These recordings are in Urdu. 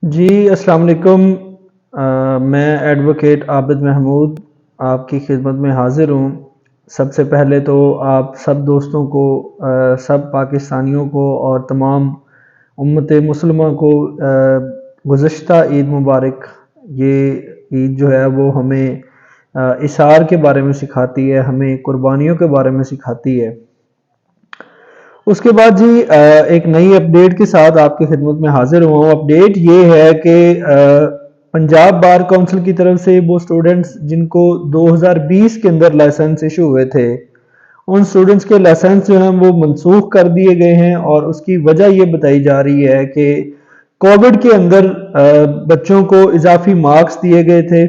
جی السلام علیکم۔ میں ایڈوکیٹ عابد محمود آپ کی خدمت میں حاضر ہوں۔ سب سے پہلے تو آپ سب دوستوں کو، سب پاکستانیوں کو اور تمام امت مسلمہ کو گزشتہ عید مبارک۔ یہ عید جو ہے وہ ہمیں اثار کے بارے میں سکھاتی ہے، ہمیں قربانیوں کے بارے میں سکھاتی ہے۔ اس کے بعد جی ایک نئی اپڈیٹ کے ساتھ آپ کی خدمت میں حاضر ہوا ہوں۔ اپڈیٹ یہ ہے کہ پنجاب بار کونسل کی طرف سے وہ سٹوڈنٹس جن کو 2020 کے اندر لائسنس ایشو ہوئے تھے، ان سٹوڈنٹس کے لائسنس جو ہیں وہ منسوخ کر دیے گئے ہیں، اور اس کی وجہ یہ بتائی جا رہی ہے کہ کووڈ کے اندر بچوں کو اضافی مارکس دیے گئے تھے۔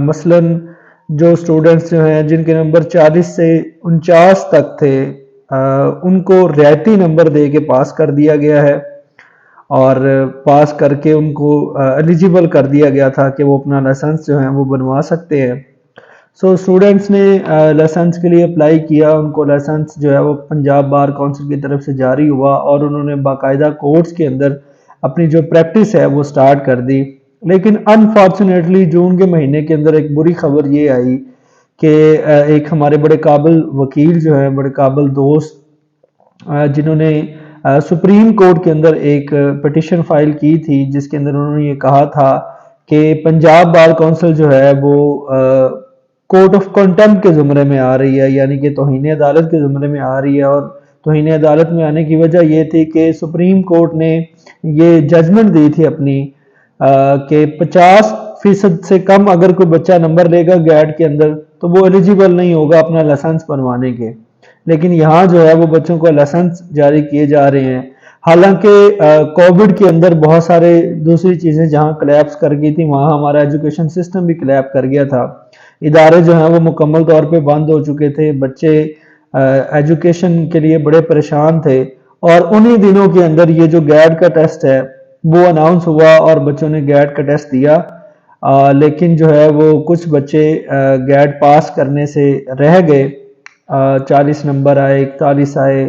مثلاً جو سٹوڈنٹس جو ہیں جن کے نمبر 40 سے 49 تک تھے، ان کو رعایتی نمبر دے کے پاس کر دیا گیا ہے، اور پاس کر کے ان کو ایلیجیبل کر دیا گیا تھا کہ وہ اپنا لائسنس جو ہے وہ بنوا سکتے ہیں۔ اسٹوڈنٹس نے لائسنس کے لیے اپلائی کیا، ان کو لائسنس جو ہے وہ پنجاب بار کونسل کی طرف سے جاری ہوا، اور انہوں نے باقاعدہ کورٹس کے اندر اپنی جو پریکٹس ہے وہ سٹارٹ کر دی۔ لیکن انفارچونیٹلی جون کے مہینے کے اندر ایک بری خبر یہ آئی کہ ایک ہمارے بڑے قابل وکیل جو ہیں، بڑے قابل دوست، جنہوں نے سپریم کورٹ کے اندر ایک پٹیشن فائل کی تھی، جس کے اندر انہوں نے یہ کہا تھا کہ پنجاب بار کونسل جو ہے وہ کورٹ آف کنٹمپٹ کے زمرے میں آ رہی ہے، یعنی کہ توہین عدالت کے زمرے میں آ رہی ہے۔ اور توہین عدالت میں آنے کی وجہ یہ تھی کہ سپریم کورٹ نے یہ ججمنٹ دی تھی اپنی کہ 50% سے کم اگر کوئی بچہ نمبر لے گا گیٹ کے اندر تو وہ ایلیجیبل نہیں ہوگا اپنا لائسنس بنوانے کے۔ لیکن یہاں جو ہے وہ بچوں کو لائسنس جاری کیے جا رہے ہیں، حالانکہ کووڈ کے اندر بہت سارے دوسری چیزیں جہاں کلیپس کر گئی تھی، وہاں ہمارا ایجوکیشن سسٹم بھی کلیپ کر گیا تھا۔ ادارے جو ہیں وہ مکمل طور پہ بند ہو چکے تھے، بچے ایجوکیشن کے لیے بڑے پریشان تھے، اور انہی دنوں کے اندر یہ جو گیٹ کا ٹیسٹ ہے وہ اناؤنس ہوا اور بچوں نے گیٹ کا ٹیسٹ دیا۔ لیکن جو ہے وہ کچھ بچے گیٹ پاس کرنے سے رہ گئے، 40 نمبر آئے، 41 آئے،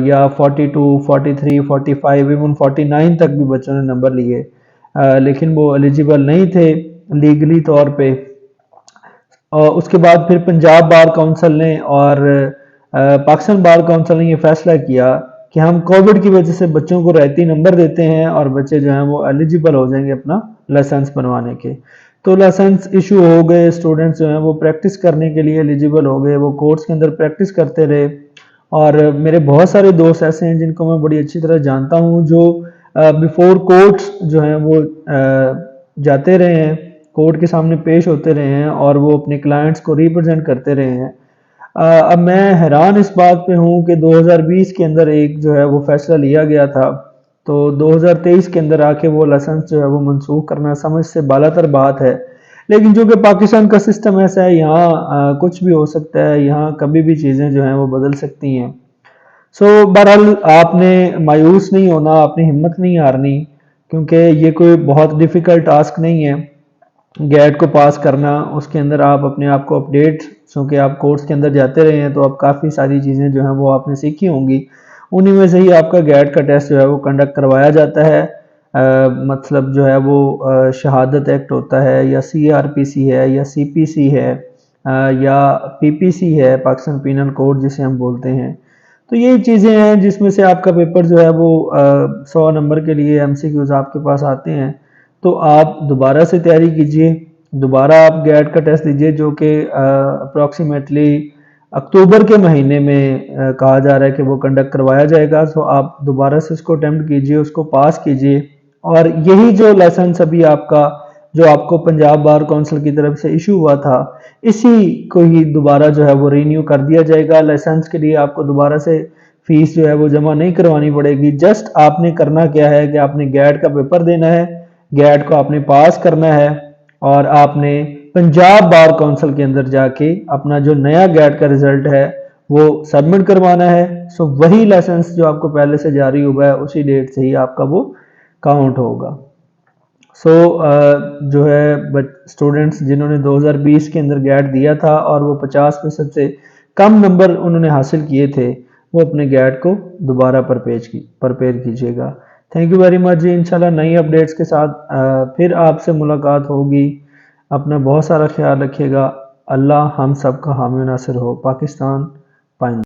یا 42، 43، 45، ایون 49 تک بھی بچوں نے نمبر لیے، لیکن وہ ایلیجیبل نہیں تھے لیگلی طور پہ۔ اس کے بعد پھر پنجاب بار کونسل نے اور پاکستان بار کونسل نے یہ فیصلہ کیا کہ ہم کووڈ کی وجہ سے بچوں کو رعایتی نمبر دیتے ہیں، اور بچے جو ہیں وہ ایلیجیبل ہو جائیں گے اپنا لائسنس بنوانے کے۔ تو لائسنس ایشو ہو گئے، اسٹوڈنٹس جو ہیں وہ پریکٹس کرنے کے لیے ایلیجیبل ہو گئے، وہ کورٹس کے اندر پریکٹس کرتے رہے۔ اور میرے بہت سارے دوست ایسے ہیں جن کو میں بڑی اچھی طرح جانتا ہوں، جو بیفور کورٹس جو ہیں وہ جاتے رہے ہیں، کورٹ کے سامنے پیش ہوتے رہے ہیں، اور وہ اپنے کلائنٹس کو ریپرزینٹ کرتے رہے ہیں۔ اب میں حیران اس بات پہ ہوں کہ 2020 کے اندر ایک جو ہے وہ فیصلہ لیا گیا تھا، تو 2023 کے اندر آ کے وہ لائسنس جو ہے وہ منسوخ کرنا سمجھ سے بالاتر بات ہے۔ لیکن جو کہ پاکستان کا سسٹم ایسا ہے، یہاں کچھ بھی ہو سکتا ہے، یہاں کبھی بھی چیزیں جو ہیں وہ بدل سکتی ہیں۔ بہرحال آپ نے مایوس نہیں ہونا، آپ نے ہمت نہیں ہارنی، کیونکہ یہ کوئی بہت ڈیفیکلٹ ٹاسک نہیں ہے گیٹ کو پاس کرنا۔ اس کے اندر آپ اپنے آپ کو اپڈیٹ، چونکہ آپ کورس کے اندر جاتے رہے ہیں تو اب کافی ساری چیزیں جو ہیں وہ آپ نے سیکھی ہوں گی، انہی میں سے ہی آپ کا گیٹ کا ٹیسٹ جو ہے وہ کنڈکٹ کروایا جاتا ہے۔ مطلب جو ہے وہ شہادت ایکٹ ہوتا ہے، یا CRPC ہے، یا CPC ہے، یا PPC ہے، پاکستان پینل کوڈ جسے ہم بولتے ہیں۔ تو یہ چیزیں ہیں جس میں سے آپ کا پیپر جو ہے وہ 100 نمبر کے لیے MCQs آپ کے پاس آتے ہیں، تو آپ دوبارہ سے تیاری کیجئے، دوبارہ آپ گیٹ کا ٹیسٹ دیجئے، جو کہ اپروکسیمیٹلی اکتوبر کے مہینے میں کہا جا رہا ہے کہ وہ کنڈکٹ کروایا جائے گا۔ آپ دوبارہ سے اس کو اٹیمپٹ کیجئے، اس کو پاس کیجئے، اور یہی جو لائسنس ابھی آپ کا جو آپ کو پنجاب بار کونسل کی طرف سے ایشو ہوا تھا، اسی کو ہی دوبارہ جو ہے وہ رینیو کر دیا جائے گا۔ لائسنس کے لیے آپ کو دوبارہ سے فیس جو ہے وہ جمع نہیں کروانی پڑے گی، جسٹ آپ نے کرنا کیا ہے کہ آپ نے گیٹ کا پیپر دینا ہے، گیٹ کو آپ نے پاس کرنا ہے، اور آپ نے پنجاب بار کونسل کے اندر جا کے اپنا جو نیا گیٹ کا رزلٹ ہے وہ سبمٹ کروانا ہے۔ وہی لائسنس جو آپ کو پہلے سے جاری ہوا ہے اسی ڈیٹ سے ہی آپ کا وہ کاؤنٹ ہوگا۔ جو ہے اسٹوڈنٹس جنہوں نے 2020 کے اندر گیٹ دیا تھا اور وہ 50% سے کم نمبر انہوں نے حاصل کیے تھے، وہ اپنے گیٹ کو دوبارہ پرپیئر کیجیے گا۔ تھینک یو ویری مچ جی، انشاءاللہ نئی اپڈیٹس کے ساتھ پھر آپ سے ملاقات ہوگی. اپنا بہت سارا خیال رکھیے گا. اللہ ہم سب کا حامی و ناصر ہو. پاکستان پائندہ.